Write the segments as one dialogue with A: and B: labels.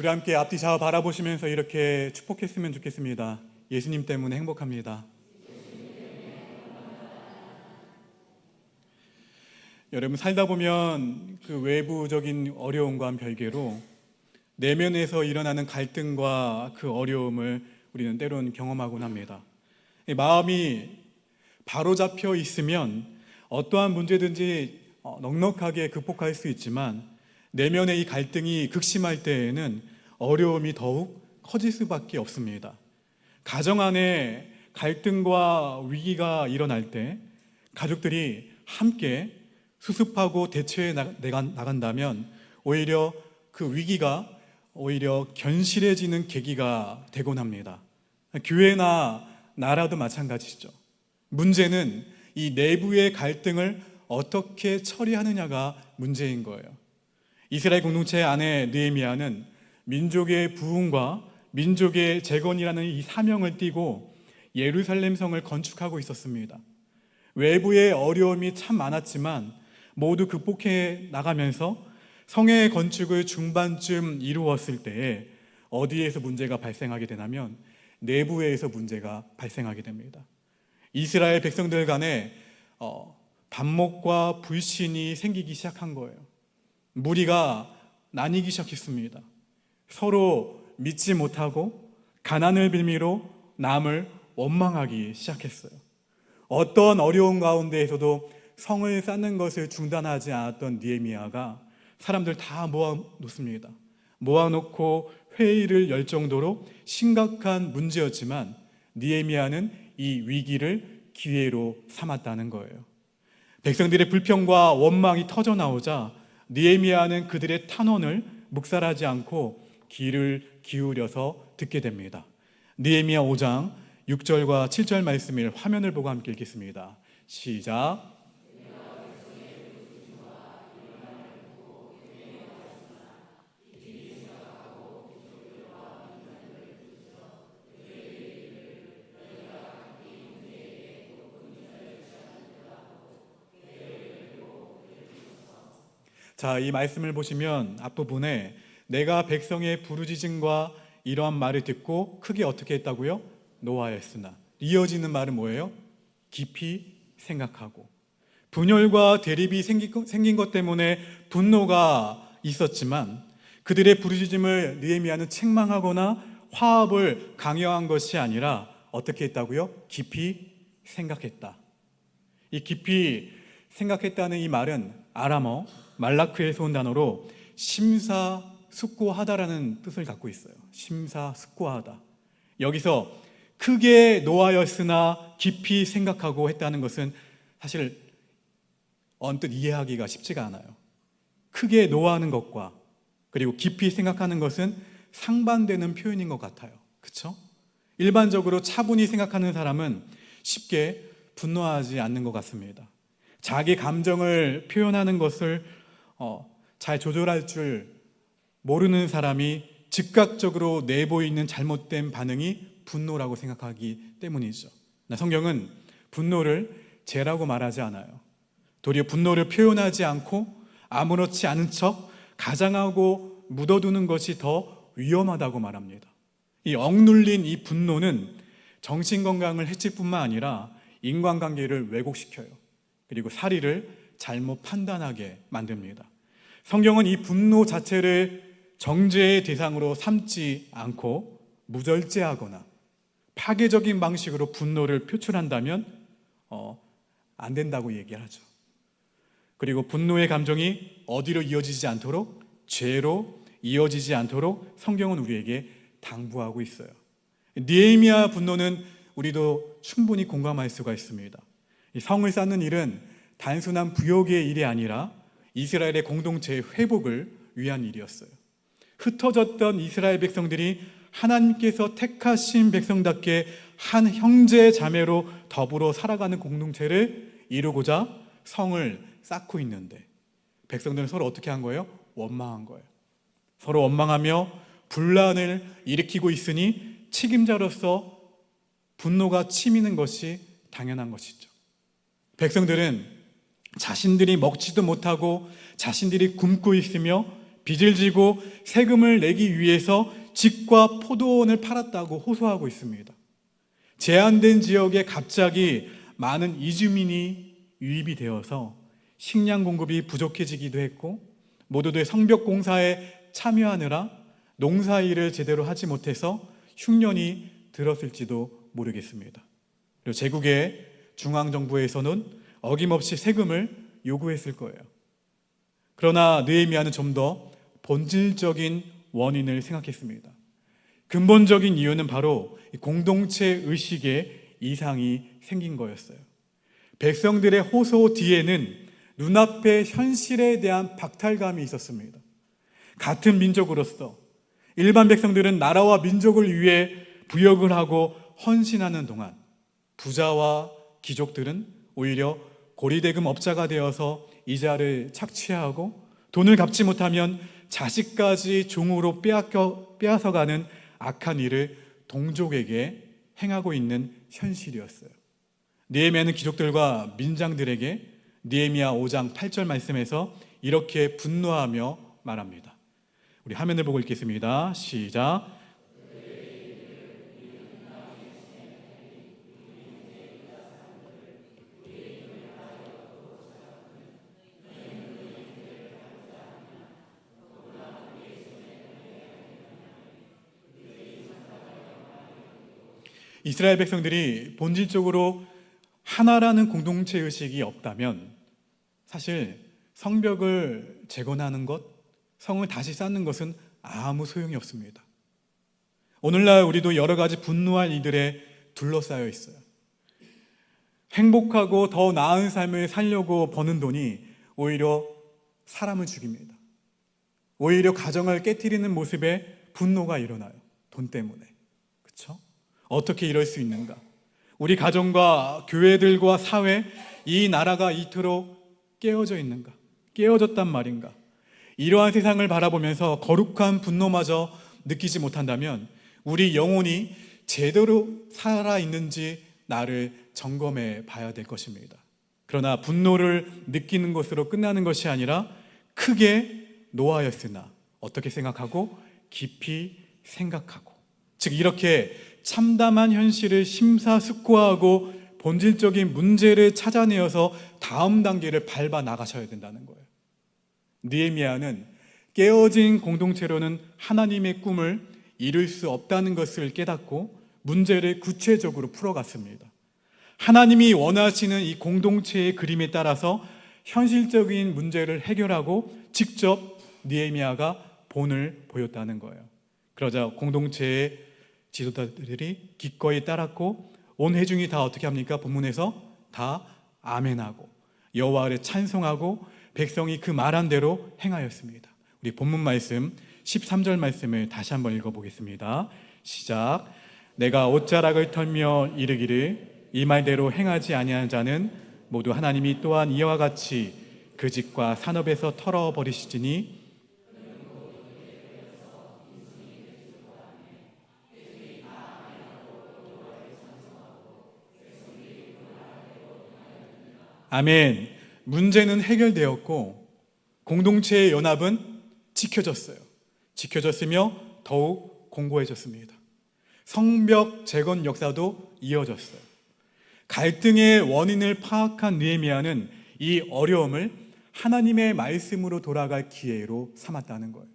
A: 우리 함께 앞뒤 좌우 바라보시면서 이렇게 축복했으면 좋겠습니다. 예수님 때문에 행복합니다. 여러분, 살다 보면 그 외부적인 어려움과는 별개로 내면에서 일어나는 갈등과 그 어려움을 우리는 때론 경험하곤 합니다. 마음이 바로잡혀 있으면 어떠한 문제든지 넉넉하게 극복할 수 있지만 내면의 이 갈등이 극심할 때에는 어려움이 더욱 커질 수밖에 없습니다. 가정 안에 갈등과 위기가 일어날 때 가족들이 함께 수습하고 대처해 나간다면 오히려 그 위기가 오히려 견실해지는 계기가 되곤 합니다. 교회나 나라도 마찬가지죠. 문제는 이 내부의 갈등을 어떻게 처리하느냐가 문제인 거예요. 이스라엘 공동체 안에 느헤미야는 민족의 부흥과 민족의 재건이라는 이 사명을 띠고 예루살렘 성을 건축하고 있었습니다. 외부의 어려움이 참 많았지만 모두 극복해 나가면서 성의 건축을 중반쯤 이루었을 때에 어디에서 문제가 발생하게 되냐면 내부에서 문제가 발생하게 됩니다. 이스라엘 백성들 간에 반목과 불신이 생기기 시작한 거예요. 무리가 나뉘기 시작했습니다. 서로 믿지 못하고 가난을 빌미로 남을 원망하기 시작했어요. 어떤 어려운 가운데에서도 성을 쌓는 것을 중단하지 않았던 느헤미야가 사람들 다 모아놓습니다. 모아놓고 회의를 열 정도로 심각한 문제였지만 느헤미야는 이 위기를 기회로 삼았다는 거예요. 백성들의 불평과 원망이 터져 나오자 느헤미야는 그들의 탄원을 묵살하지 않고 귀를 기울여서 듣게 됩니다. 느헤미야 5장 6절과 7절 말씀을 화면을 보고 함께 읽겠습니다. 시작. 자, 이 말씀을 보시면 앞부분에 내가 백성의 부르짖음과 이러한 말을 듣고 크게 어떻게 했다고요? 노하였으나. 이어지는 말은 뭐예요? 깊이 생각하고. 분열과 대립이 생긴 것 때문에 분노가 있었지만 그들의 부르짖음을 느헤미야는 책망하거나 화합을 강요한 것이 아니라 어떻게 했다고요? 깊이 생각했다. 이 깊이 생각했다는 이 말은 아람어 말라크에서 온 단어로 심사숙고하다라는 뜻을 갖고 있어요. 심사숙고하다. 여기서 크게 노하였으나 깊이 생각하고 했다는 것은 사실 언뜻 이해하기가 쉽지가 않아요. 크게 노하는 것과 그리고 깊이 생각하는 것은 상반되는 표현인 것 같아요. 그렇죠? 일반적으로 차분히 생각하는 사람은 쉽게 분노하지 않는 것 같습니다. 자기 감정을 표현하는 것을 잘 조절할 줄 모르는 사람이 즉각적으로 내보이는 잘못된 반응이 분노라고 생각하기 때문이죠. 성경은 분노를 죄라고 말하지 않아요. 도리어 분노를 표현하지 않고 아무렇지 않은 척 가장하고 묻어두는 것이 더 위험하다고 말합니다. 이 억눌린 이 분노는 정신건강을 해칠 뿐만 아니라 인간관계를 왜곡시켜요. 그리고 사리를 잘못 판단하게 만듭니다. 성경은 이 분노 자체를 정죄의 대상으로 삼지 않고 무절제하거나 파괴적인 방식으로 분노를 표출한다면 안 된다고 얘기하죠. 그리고 분노의 감정이 어디로 이어지지 않도록 죄로 이어지지 않도록 성경은 우리에게 당부하고 있어요. 느헤미야 분노는 우리도 충분히 공감할 수가 있습니다. 이 성을 쌓는 일은 단순한 부욕의 일이 아니라 이스라엘의 공동체의 회복을 위한 일이었어요. 흩어졌던 이스라엘 백성들이 하나님께서 택하신 백성답게 한 형제 자매로 더불어 살아가는 공동체를 이루고자 성을 쌓고 있는데 백성들은 서로 어떻게 한 거예요? 원망한 거예요. 서로 원망하며 분란을 일으키고 있으니 책임자로서 분노가 치미는 것이 당연한 것이죠. 백성들은 자신들이 먹지도 못하고 자신들이 굶고 있으며 빚을 지고 세금을 내기 위해서 집과 포도원을 팔았다고 호소하고 있습니다. 제한된 지역에 갑자기 많은 이주민이 유입이 되어서 식량 공급이 부족해지기도 했고, 모두들 성벽 공사에 참여하느라 농사일을 제대로 하지 못해서 흉년이 들었을지도 모르겠습니다. 그리고 제국의 중앙정부에서는 어김없이 세금을 요구했을 거예요. 그러나 느헤미야는 좀 더 본질적인 원인을 생각했습니다. 근본적인 이유는 바로 공동체 의식에 이상이 생긴 거였어요. 백성들의 호소 뒤에는 눈앞의 현실에 대한 박탈감이 있었습니다. 같은 민족으로서 일반 백성들은 나라와 민족을 위해 부역을 하고 헌신하는 동안 부자와 귀족들은 오히려 고리대금 업자가 되어서 이자를 착취하고 돈을 갚지 못하면 자식까지 종으로 빼앗아가는 악한 일을 동족에게 행하고 있는 현실이었어요. 느헤미야는 귀족들과 민장들에게 느헤미야 5장 8절 말씀에서 이렇게 분노하며 말합니다. 우리 화면을 보고 읽겠습니다. 시작. 이스라엘 백성들이 본질적으로 하나라는 공동체 의식이 없다면 사실 성벽을 재건하는 것, 성을 다시 쌓는 것은 아무 소용이 없습니다. 오늘날 우리도 여러 가지 분노할 이들에 둘러싸여 있어요. 행복하고 더 나은 삶을 살려고 버는 돈이 오히려 사람을 죽입니다. 오히려 가정을 깨트리는 모습에 분노가 일어나요. 돈 때문에. 그렇죠? 어떻게 이럴 수 있는가? 우리 가정과 교회들과 사회, 이 나라가 이토록 깨어져 있는가? 깨어졌단 말인가? 이러한 세상을 바라보면서 거룩한 분노마저 느끼지 못한다면 우리 영혼이 제대로 살아있는지 나를 점검해 봐야 될 것입니다. 그러나 분노를 느끼는 것으로 끝나는 것이 아니라 크게 노하였으나 어떻게 생각하고 깊이 생각하고, 즉 이렇게 참담한 현실을 심사숙고하고 본질적인 문제를 찾아내어서 다음 단계를 밟아 나가셔야 된다는 거예요. 느헤미야는 깨어진 공동체로는 하나님의 꿈을 이룰 수 없다는 것을 깨닫고 문제를 구체적으로 풀어갔습니다. 하나님이 원하시는 이 공동체의 그림에 따라서 현실적인 문제를 해결하고 직접 느헤미야가 본을 보였다는 거예요. 그러자 공동체의 지도자들이 기꺼이 따랐고 온 회중이 다 어떻게 합니까? 본문에서 다 아멘하고 여호와를 찬송하고 백성이 그 말한 대로 행하였습니다. 우리 본문 말씀 13절 말씀을 다시 한번 읽어보겠습니다. 시작. 내가 옷자락을 털며 이르기를 이 말대로 행하지 아니하는 자는 모두 하나님이 또한 이와 같이 그 집과 산업에서 털어버리시지니 아멘. 문제는 해결되었고 공동체의 연합은 지켜졌어요. 지켜졌으며 더욱 공고해졌습니다. 성벽 재건 역사도 이어졌어요. 갈등의 원인을 파악한 느헤미야는 이 어려움을 하나님의 말씀으로 돌아갈 기회로 삼았다는 거예요.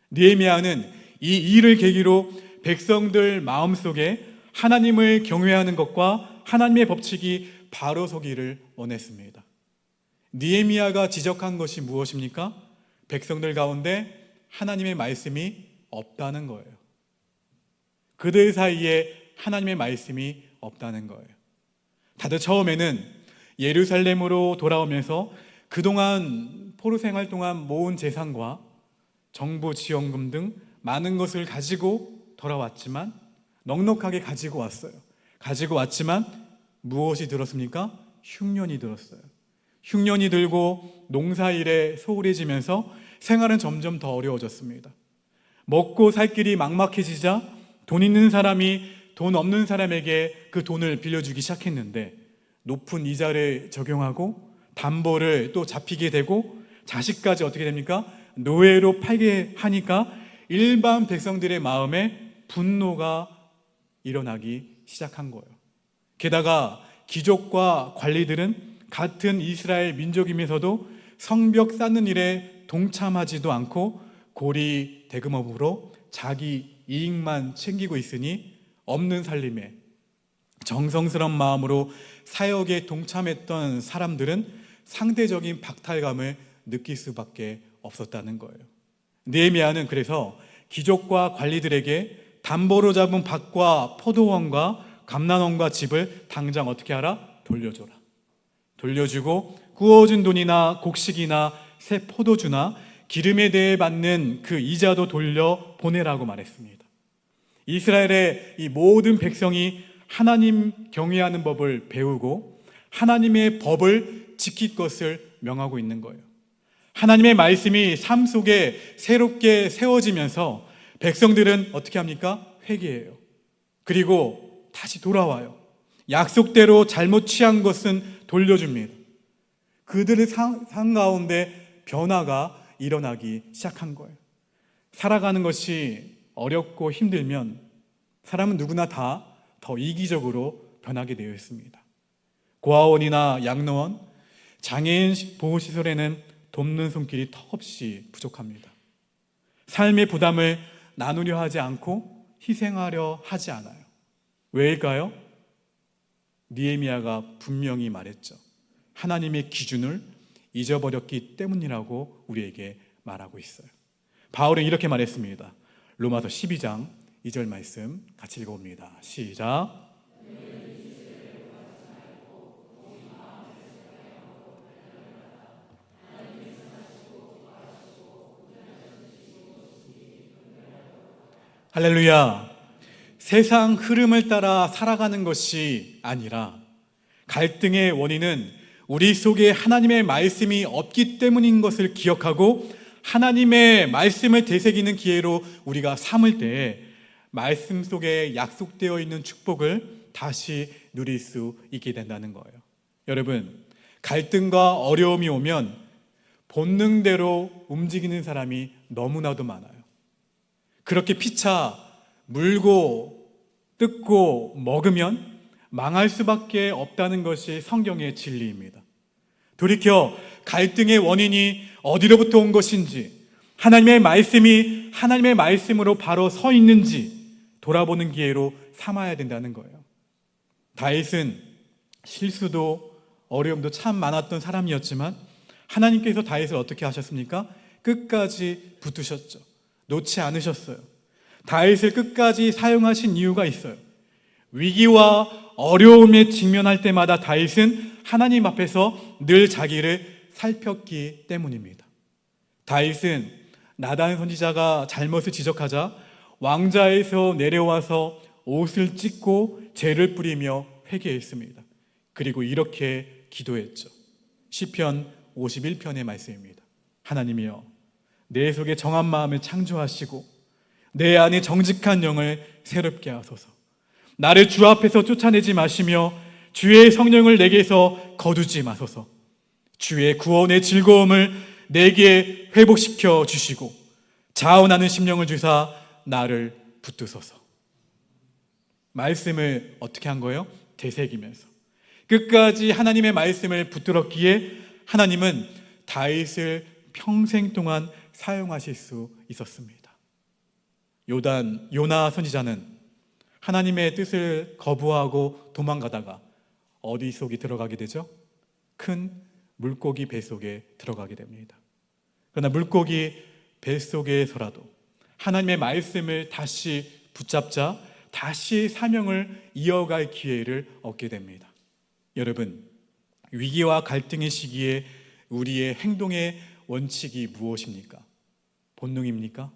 A: 느헤미야는 이 일을 계기로 백성들 마음속에 하나님을 경외하는 것과 하나님의 법칙이 바로 서기를 원했습니다. 느헤미야가 지적한 것이 무엇입니까? 백성들 가운데 하나님의 말씀이 없다는 거예요. 그들 사이에 하나님의 말씀이 없다는 거예요. 다들 처음에는 예루살렘으로 돌아오면서 그동안 포로 생활 동안 모은 재산과 정부 지원금 등 많은 것을 가지고 돌아왔지만 넉넉하게 가지고 왔어요. 가지고 왔지만 무엇이 들었습니까? 흉년이 들었어요. 흉년이 들고 농사일에 소홀해지면서 생활은 점점 더 어려워졌습니다. 먹고 살 길이 막막해지자 돈 있는 사람이 돈 없는 사람에게 그 돈을 빌려주기 시작했는데 높은 이자를 적용하고 담보를 또 잡히게 되고 자식까지 어떻게 됩니까? 노예로 팔게 하니까 일반 백성들의 마음에 분노가 일어나기 시작한 거예요. 게다가 귀족과 관리들은 같은 이스라엘 민족이면서도 성벽 쌓는 일에 동참하지도 않고 고리 대금업으로 자기 이익만 챙기고 있으니 없는 살림에 정성스러운 마음으로 사역에 동참했던 사람들은 상대적인 박탈감을 느낄 수밖에 없었다는 거예요. 느헤미야는 그래서 귀족과 관리들에게 담보로 잡은 밭과 포도원과 감난원과 집을 당장 어떻게 하라? 돌려줘라. 돌려주고 구워준 돈이나 곡식이나 새 포도주나 기름에 대해 받는 그 이자도 돌려 보내라고 말했습니다. 이스라엘의 이 모든 백성이 하나님 경외하는 법을 배우고 하나님의 법을 지킬 것을 명하고 있는 거예요. 하나님의 말씀이 삶 속에 새롭게 세워지면서 백성들은 어떻게 합니까? 회개해요. 그리고 다시 돌아와요. 약속대로 잘못 취한 것은 돌려줍니다. 그들의 삶 가운데 변화가 일어나기 시작한 거예요. 살아가는 것이 어렵고 힘들면 사람은 누구나 다 더 이기적으로 변하게 되어 있습니다. 고아원이나 양로원, 장애인 보호시설에는 돕는 손길이 턱없이 부족합니다. 삶의 부담을 나누려 하지 않고 희생하려 하지 않아요. 왜일까요? 느헤미야가 분명히 말했죠. 하나님의 기준을 잊어버렸기 때문이라고 우리에게 말하고 있어요. 바울은 이렇게 말했습니다. 로마서 12장 2절 말씀 같이 읽어봅니다. 시작. 할렐루야. 세상 흐름을 따라 살아가는 것이 아니라 갈등의 원인은 우리 속에 하나님의 말씀이 없기 때문인 것을 기억하고 하나님의 말씀을 되새기는 기회로 우리가 삼을 때 말씀 속에 약속되어 있는 축복을 다시 누릴 수 있게 된다는 거예요. 여러분, 갈등과 어려움이 오면 본능대로 움직이는 사람이 너무나도 많아요. 그렇게 피차 물고 뜯고 먹으면 망할 수밖에 없다는 것이 성경의 진리입니다. 돌이켜 갈등의 원인이 어디로부터 온 것인지, 하나님의 말씀이 하나님의 말씀으로 바로 서 있는지 돌아보는 기회로 삼아야 된다는 거예요. 다윗은 실수도 어려움도 참 많았던 사람이었지만 하나님께서 다윗을 어떻게 하셨습니까? 끝까지 붙드셨죠. 놓지 않으셨어요. 다윗을 끝까지 사용하신 이유가 있어요. 위기와 어려움에 직면할 때마다 다윗은 하나님 앞에서 늘 자기를 살폈기 때문입니다. 다윗은 나단 선지자가 잘못을 지적하자 왕자에서 내려와서 옷을 찢고 죄를 뿌리며 회개했습니다. 그리고 이렇게 기도했죠. 시편 51편의 말씀입니다. 하나님이여, 내 속에 정한 마음을 창조하시고 내 안에 정직한 영을 새롭게 하소서. 나를 주 앞에서 쫓아내지 마시며 주의 성령을 내게서 거두지 마소서. 주의 구원의 즐거움을 내게 회복시켜 주시고 자원하는 심령을 주사 나를 붙드소서. 말씀을 어떻게 한 거예요? 되새기면서 끝까지 하나님의 말씀을 붙들었기에 하나님은 다윗을 평생 동안 사용하실 수 있었습니다. 요나 선지자는 하나님의 뜻을 거부하고 도망가다가 어디 속에 들어가게 되죠? 큰 물고기 뱃속에 들어가게 됩니다. 그러나 물고기 뱃속에서라도 하나님의 말씀을 다시 붙잡자 다시 사명을 이어갈 기회를 얻게 됩니다. 여러분, 위기와 갈등의 시기에 우리의 행동의 원칙이 무엇입니까? 본능입니까?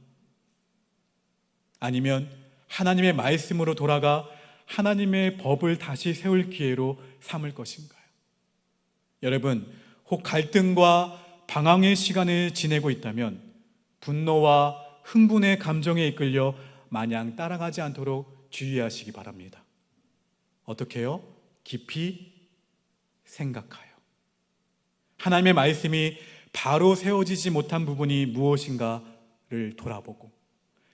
A: 아니면 하나님의 말씀으로 돌아가 하나님의 법을 다시 세울 기회로 삼을 것인가요? 여러분, 혹 갈등과 방황의 시간을 지내고 있다면 분노와 흥분의 감정에 이끌려 마냥 따라가지 않도록 주의하시기 바랍니다. 어떻게 해요? 깊이 생각하여 하나님의 말씀이 바로 세워지지 못한 부분이 무엇인가를 돌아보고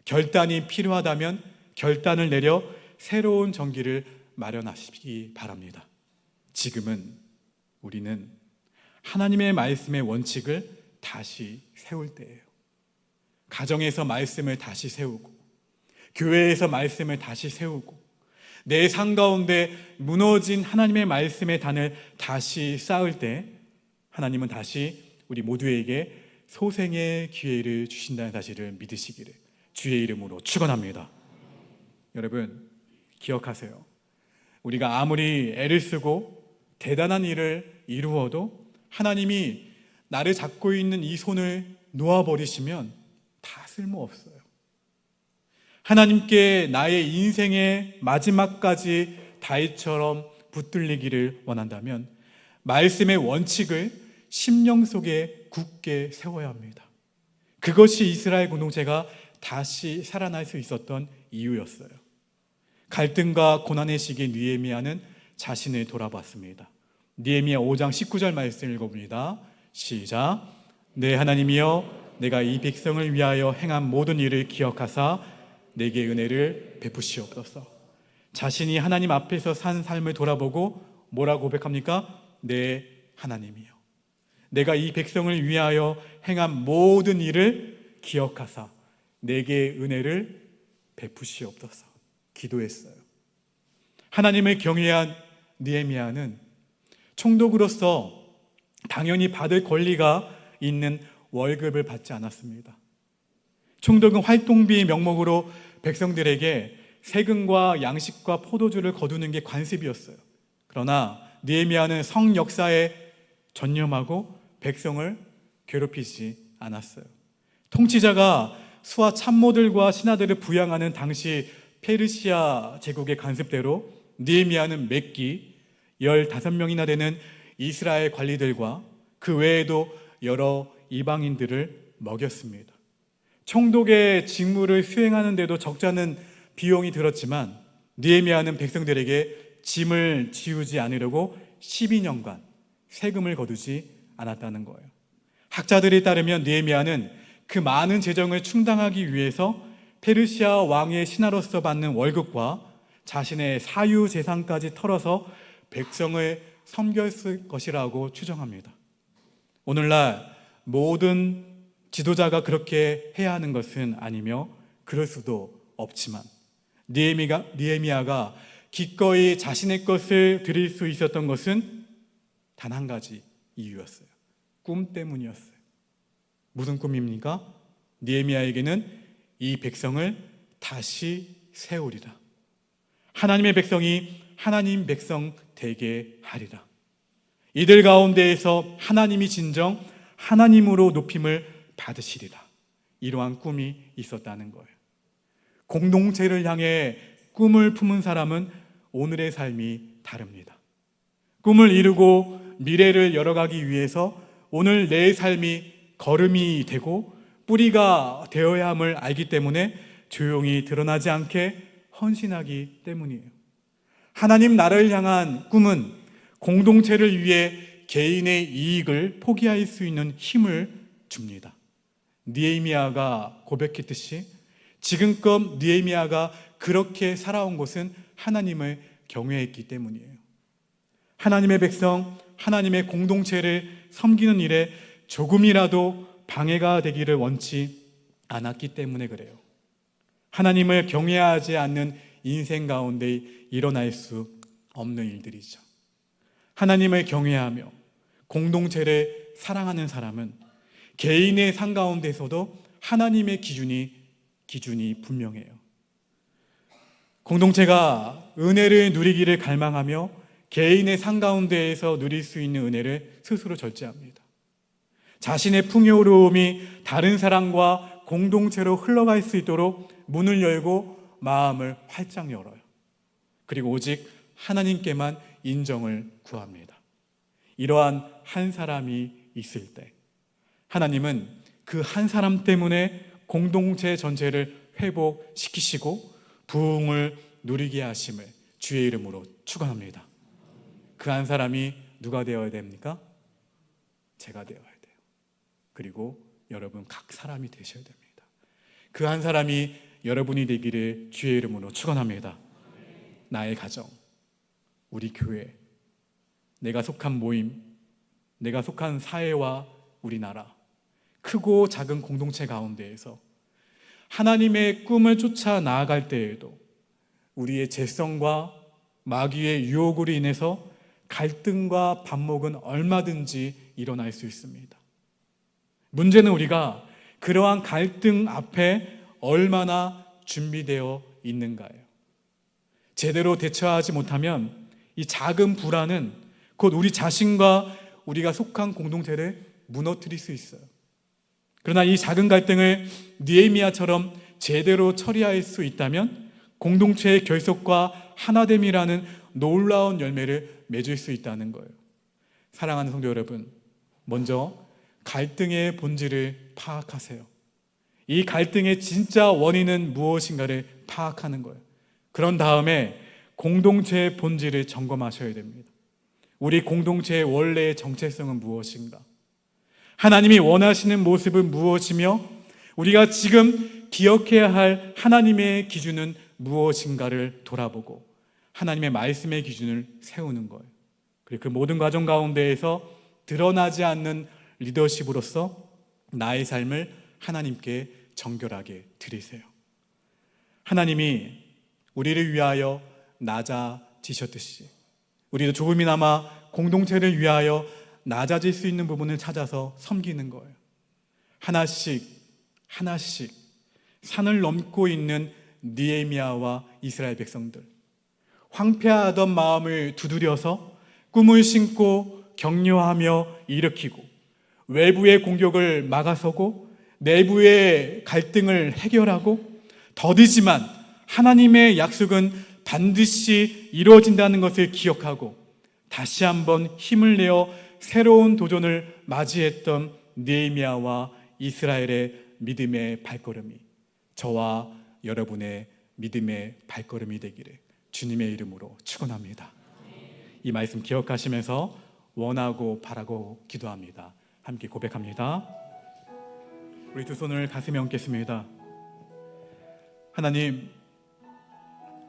A: 결단이 필요하다면 결단을 내려 새로운 전기를 마련하시기 바랍니다. 지금은 우리는 하나님의 말씀의 원칙을 다시 세울 때예요. 가정에서 말씀을 다시 세우고 교회에서 말씀을 다시 세우고 내 삶 가운데 무너진 하나님의 말씀의 단을 다시 쌓을 때 하나님은 다시 우리 모두에게 소생의 기회를 주신다는 사실을 믿으시기를 주의 이름으로 축원합니다. 여러분 기억하세요. 우리가 아무리 애를 쓰고 대단한 일을 이루어도 하나님이 나를 잡고 있는 이 손을 놓아버리시면 다 쓸모없어요. 하나님께 나의 인생의 마지막까지 다윗처럼 붙들리기를 원한다면 말씀의 원칙을 심령 속에 굳게 세워야 합니다. 그것이 이스라엘 공동체가 다시 살아날 수 있었던 이유였어요. 갈등과 고난의 시기 느헤미야는 자신을 돌아봤습니다. 느헤미야 5장 19절 말씀을 읽어봅니다. 시작. 내 하나님이여 내가 이 백성을 위하여 행한 모든 일을 기억하사 내게 은혜를 베푸시옵소서. 자신이 하나님 앞에서 산 삶을 돌아보고 뭐라고 고백합니까? 내 하나님이여 내가 이 백성을 위하여 행한 모든 일을 기억하사 내게 은혜를 베푸시옵소서 기도했어요. 하나님을 경외한 느헤미야는 총독으로서 당연히 받을 권리가 있는 월급을 받지 않았습니다. 총독은 활동비 명목으로 백성들에게 세금과 양식과 포도주를 거두는 게 관습이었어요. 그러나 느헤미야는 성 역사에 전념하고 백성을 괴롭히지 않았어요. 통치자가 수하 참모들과 신하들을 부양하는 당시 페르시아 제국의 관습대로 느헤미야는 매끼 15명이나 되는 이스라엘 관리들과 그 외에도 여러 이방인들을 먹였습니다. 총독의 직무를 수행하는 데도 적잖은 비용이 들었지만 느헤미야는 백성들에게 짐을 지우지 않으려고 12년간 세금을 거두지 않았다는 거예요. 학자들에 따르면 느헤미야는 그 많은 재정을 충당하기 위해서 페르시아 왕의 신하로서 받는 월급과 자신의 사유 재산까지 털어서 백성을 섬겼을 것이라고 추정합니다. 오늘날 모든 지도자가 그렇게 해야 하는 것은 아니며 그럴 수도 없지만 느헤미야가 기꺼이 자신의 것을 드릴 수 있었던 것은 단 한 가지 이유였어요. 꿈 때문이었어요. 무슨 꿈입니까? 느헤미야에게는 이 백성을 다시 세우리라. 하나님의 백성이 하나님 백성 되게 하리라. 이들 가운데에서 하나님이 진정 하나님으로 높임을 받으시리라. 이러한 꿈이 있었다는 거예요. 공동체를 향해 꿈을 품은 사람은 오늘의 삶이 다릅니다. 꿈을 이루고 미래를 열어가기 위해서 오늘 내 삶이 걸음이 되고 뿌리가 되어야 함을 알기 때문에 조용히 드러나지 않게 헌신하기 때문이에요. 하나님 나라를 향한 꿈은 공동체를 위해 개인의 이익을 포기할 수 있는 힘을 줍니다. 느헤미야가 고백했듯이 지금껏 느헤미야가 그렇게 살아온 것은 하나님을 경외했기 때문이에요. 하나님의 백성, 하나님의 공동체를 섬기는 일에 조금이라도 방해가 되기를 원치 않았기 때문에 그래요. 하나님을 경외하지 않는 인생 가운데 일어날 수 없는 일들이죠. 하나님을 경외하며 공동체를 사랑하는 사람은 개인의 삶 가운데서도 하나님의 기준이 분명해요. 공동체가 은혜를 누리기를 갈망하며 개인의 삶 가운데에서 누릴 수 있는 은혜를 스스로 절제합니다. 자신의 풍요로움이 다른 사람과 공동체로 흘러갈 수 있도록 문을 열고 마음을 활짝 열어요. 그리고 오직 하나님께만 인정을 구합니다. 이러한 한 사람이 있을 때 하나님은 그 한 사람 때문에 공동체 전체를 회복시키시고 부흥을 누리게 하심을 주의 이름으로 축원합니다. 그 한 사람이 누가 되어야 됩니까? 제가 되어야 돼요. 그리고 여러분 각 사람이 되셔야 됩니다. 그 한 사람이 여러분이 되기를 주의 이름으로 축원합니다. 나의 가정, 우리 교회, 내가 속한 모임, 내가 속한 사회와 우리나라, 크고 작은 공동체 가운데에서 하나님의 꿈을 쫓아 나아갈 때에도 우리의 죄성과 마귀의 유혹으로 인해서 갈등과 반목은 얼마든지 일어날 수 있습니다. 문제는 우리가 그러한 갈등 앞에 얼마나 준비되어 있는가예요. 제대로 대처하지 못하면 이 작은 불안은 곧 우리 자신과 우리가 속한 공동체를 무너뜨릴 수 있어요. 그러나 이 작은 갈등을 느헤미야처럼 제대로 처리할 수 있다면 공동체의 결속과 하나됨이라는 놀라운 열매를 맺을 수 있다는 거예요. 사랑하는 성도 여러분, 먼저 갈등의 본질을 파악하세요. 이 갈등의 진짜 원인은 무엇인가를 파악하는 거예요. 그런 다음에 공동체의 본질을 점검하셔야 됩니다. 우리 공동체의 원래의 정체성은 무엇인가? 하나님이 원하시는 모습은 무엇이며 우리가 지금 기억해야 할 하나님의 기준은 무엇인가를 돌아보고 하나님의 말씀의 기준을 세우는 거예요. 그리고 그 모든 과정 가운데에서 드러나지 않는 리더십으로서 나의 삶을 하나님께 정결하게 드리세요. 하나님이 우리를 위하여 낮아지셨듯이 우리도 조금이나마 공동체를 위하여 낮아질 수 있는 부분을 찾아서 섬기는 거예요. 하나씩 하나씩 산을 넘고 있는 느헤미야와 이스라엘 백성들, 황폐하던 마음을 두드려서 꿈을 심고 격려하며 일으키고 외부의 공격을 막아서고 내부의 갈등을 해결하고 더디지만 하나님의 약속은 반드시 이루어진다는 것을 기억하고 다시 한번 힘을 내어 새로운 도전을 맞이했던 느헤미야와 이스라엘의 믿음의 발걸음이 저와 여러분의 믿음의 발걸음이 되기를 주님의 이름으로 축원합니다. 이 말씀 기억하시면서 원하고 바라고 기도합니다. 함께 고백합니다. 우리 두 손을 가슴에 얹겠습니다. 하나님,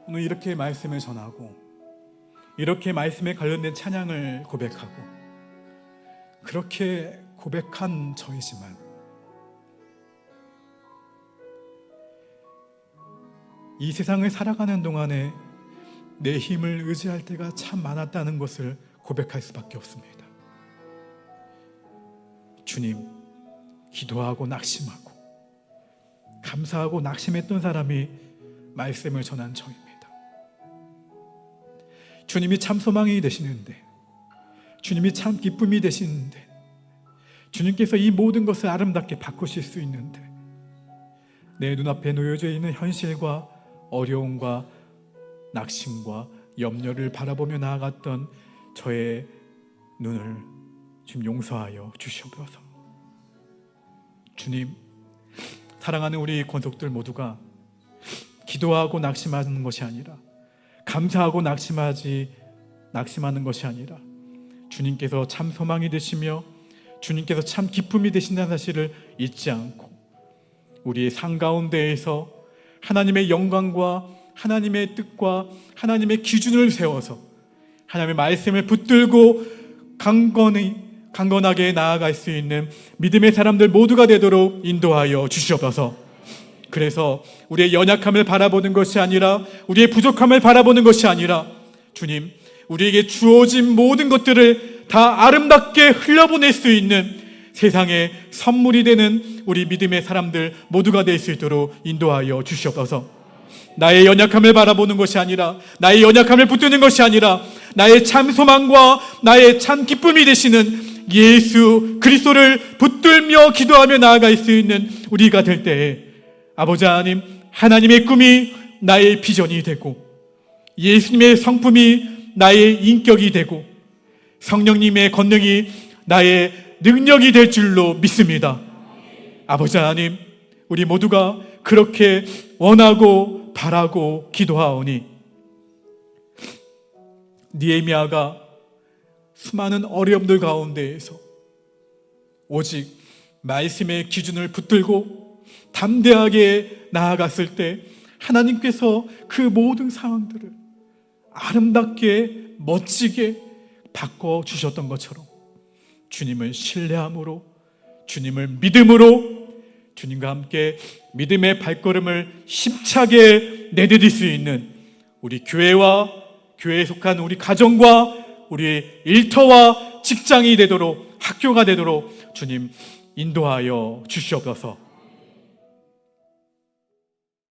A: 오늘 이렇게 말씀을 전하고 이렇게 말씀에 관련된 찬양을 고백하고 그렇게 고백한 저이지만 이 세상을 살아가는 동안에 내 힘을 의지할 때가 참 많았다는 것을 고백할 수밖에 없습니다. 주님, 기도하고 낙심하고 감사하고 낙심했던 사람이 말씀을 전한 저입니다. 주님이 참 소망이 되시는데, 주님이 참 기쁨이 되시는데, 주님께서 이 모든 것을 아름답게 바꾸실 수 있는데 내 눈앞에 놓여져 있는 현실과 어려움과 낙심과 염려를 바라보며 나아갔던 저의 눈을 주님 용서하여 주시옵소서. 주님, 사랑하는 우리 권속들 모두가 기도하고 낙심하는 것이 아니라 감사하고 낙심하는 것이 아니라 주님께서 참 소망이 되시며 주님께서 참 기쁨이 되신다는 사실을 잊지 않고 우리의 삶 가운데에서 하나님의 영광과 하나님의 뜻과 하나님의 기준을 세워서 하나님의 말씀을 붙들고 강건하게 나아갈 수 있는 믿음의 사람들 모두가 되도록 인도하여 주시옵소서. 그래서 우리의 연약함을 바라보는 것이 아니라 우리의 부족함을 바라보는 것이 아니라 주님, 우리에게 주어진 모든 것들을 다 아름답게 흘려보낼 수 있는 세상의 선물이 되는 우리 믿음의 사람들 모두가 될 수 있도록 인도하여 주시옵소서. 나의 연약함을 바라보는 것이 아니라 나의 연약함을 붙드는 것이 아니라 나의 참 소망과 나의 참 기쁨이 되시는 예수 그리스도를 붙들며 기도하며 나아갈 수 있는 우리가 될 때에 아버지 하나님, 하나님의 꿈이 나의 비전이 되고 예수님의 성품이 나의 인격이 되고 성령님의 권능이 나의 능력이 될 줄로 믿습니다. 아버지 하나님, 우리 모두가 그렇게 원하고 바라고 기도하오니 느헤미야가 수많은 어려움들 가운데에서 오직 말씀의 기준을 붙들고 담대하게 나아갔을 때 하나님께서 그 모든 상황들을 아름답게 멋지게 바꿔주셨던 것처럼 주님을 신뢰함으로, 주님을 믿음으로, 주님과 함께 믿음의 발걸음을 힘차게 내디딜 수 있는 우리 교회와 교회에 속한 우리 가정과 우리 일터와 직장이 되도록, 학교가 되도록 주님 인도하여 주시옵소서.